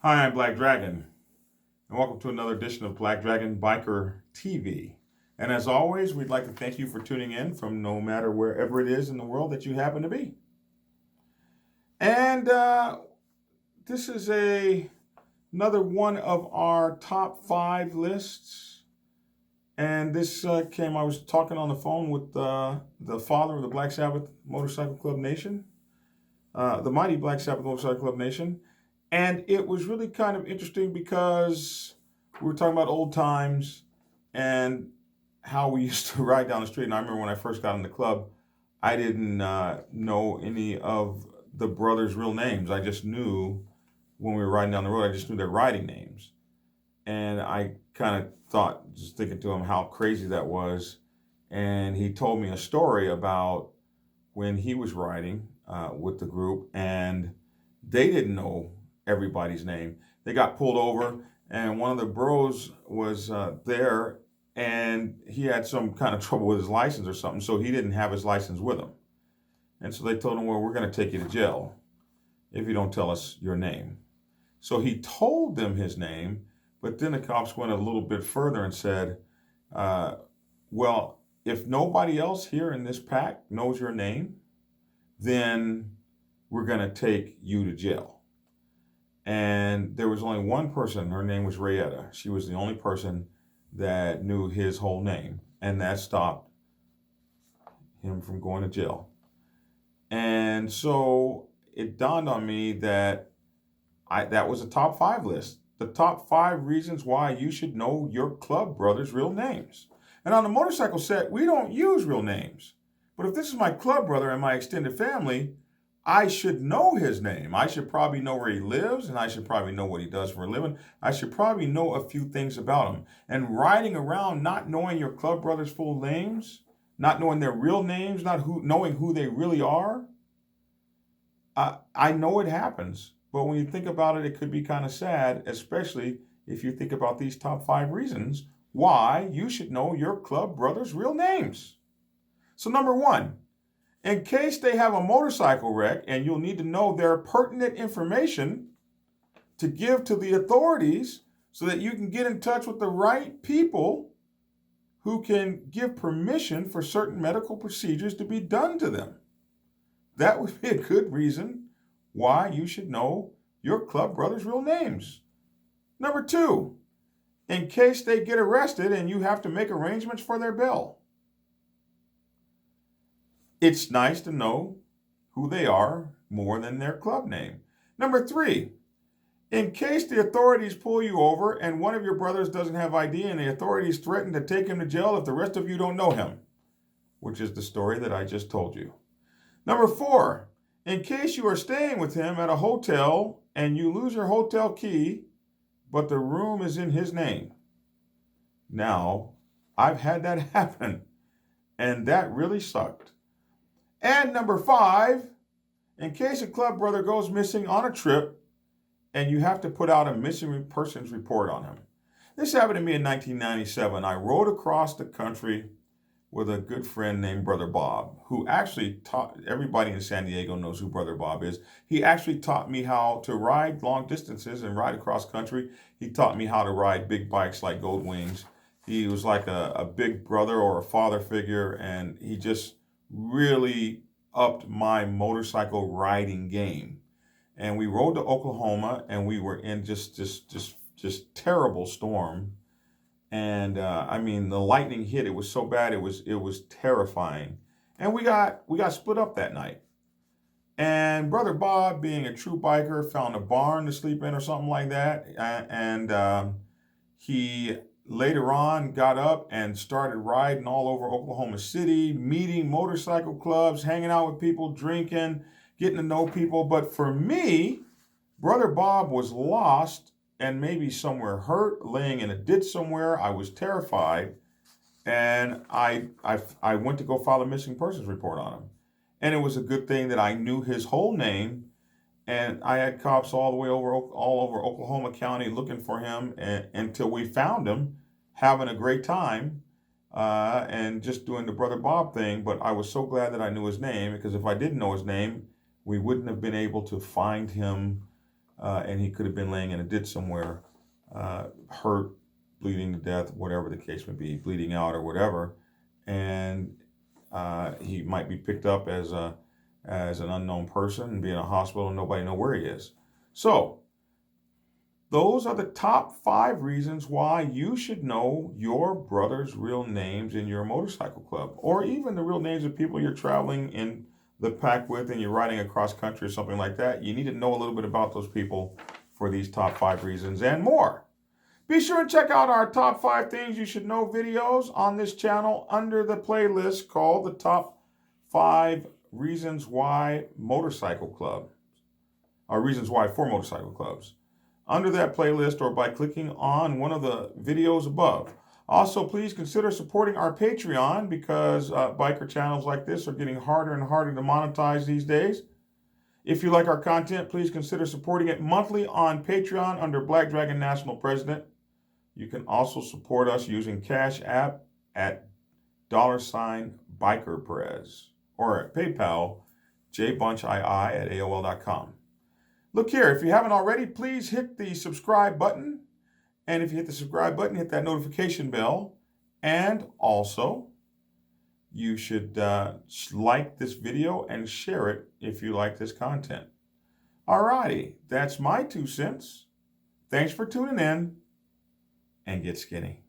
Hi, I'm Black Dragon, and welcome to another edition of Black Dragon Biker TV. And as always, we'd like to thank you for tuning in from no matter wherever it is in the world that you happen to be. And this is another one of our top 5 lists. And this I was talking on the phone with the father of the Black Sabbath Motorcycle Club Nation, the mighty Black Sabbath Motorcycle Club Nation. And it was really kind of interesting because we were talking about old times and how we used to ride down the street. And I remember when I first got in the club, I didn't know any of the brothers' real names. I just knew when we were riding down the road, I just knew their riding names. And I kind of thought, just thinking to him, how crazy that was. And he told me a story about when he was riding with the group and they didn't know everybody's name. They got pulled over, and one of the bros was there, and he had some kind of trouble with his license or something, so he didn't have his license with him. And so they told him, well, we're going to take you to jail if you don't tell us your name. So he told them his name, but then the cops went a little bit further and said, well, if nobody else here in this pack knows your name, then we're going to take you to jail. And there was only one person, her name was Rayetta. She was the only person that knew his whole name, and that stopped him from going to jail. And so it dawned on me that that was a top 5 list. The top 5 reasons why you should know your club brothers' real names. And on the motorcycle set, we don't use real names. But if this is my club brother and my extended family, I should know his name. I should probably know where he lives, and I should probably know what he does for a living. I should probably know a few things about him. And riding around not knowing your club brothers' full names, not knowing their real names, knowing who they really are, I know it happens. But when you think about it, it could be kind of sad, especially if you think about these top 5 reasons why you should know your club brothers' real names. So number 1, in case they have a motorcycle wreck and you'll need to know their pertinent information to give to the authorities so that you can get in touch with the right people who can give permission for certain medical procedures to be done to them. That would be a good reason why you should know your club brothers' real names. Number 2, in case they get arrested and you have to make arrangements for their bail. It's nice to know who they are more than their club name. Number 3, in case the authorities pull you over and one of your brothers doesn't have ID and the authorities threaten to take him to jail if the rest of you don't know him, which is the story that I just told you. Number 4, in case you are staying with him at a hotel and you lose your hotel key, but the room is in his name. Now, I've had that happen, and that really sucked. And number 5, in case a club brother goes missing on a trip and you have to put out a missing persons report on him. This happened to me in 1997. I rode across the country with a good friend named Brother Bob, who actually taught, everybody in San Diego knows who Brother Bob is. He actually taught me how to ride long distances and ride across country. He taught me how to ride big bikes like Gold Wings. He was like a big brother or a father figure, and he just really upped my motorcycle riding game. And we rode to Oklahoma, and we were in just terrible storm. And I mean, the lightning hit. It was so bad. It was terrifying. And we got split up that night. And Brother Bob, being a true biker, found a barn to sleep in or something like that. And he later on got up and started riding all over Oklahoma City, meeting motorcycle clubs, hanging out with people, drinking, getting to know people. But for me, Brother Bob was lost and maybe somewhere hurt, laying in a ditch somewhere. I was terrified, and I went to go file a missing persons report on him. And it was a good thing that I knew his whole name, and I had cops all over Oklahoma County looking for him until we found him, having a great time, and just doing the Brother Bob thing. But I was so glad that I knew his name, because if I didn't know his name, we wouldn't have been able to find him and he could have been laying in a ditch somewhere, hurt, bleeding to death, whatever the case may be, bleeding out or whatever, and he might be picked up as an unknown person and be in a hospital and nobody know where he is. So those are the top 5 reasons why you should know your brother's real names in your motorcycle club, or even the real names of people you're traveling in the pack with and you're riding across country or something like that. You need to know a little bit about those people for these top 5 reasons and more. Be sure and check out our top 5 things you should know videos on this channel under the playlist called the Top 5 Reasons Why Motorcycle Club, or Reasons Why for Motorcycle Clubs, under that playlist or by clicking on one of the videos above. Also, please consider supporting our Patreon because biker channels like this are getting harder and harder to monetize these days. If you like our content, please consider supporting it monthly on Patreon under Black Dragon National President. You can also support us using Cash App at $BikerPrez or at PayPal, jbunchii@aol.com. Look here, if you haven't already, please hit the subscribe button. And if you hit the subscribe button, hit that notification bell. And also, you should like this video and share it if you like this content. Alrighty, that's my 2 cents. Thanks for tuning in, and get skinny.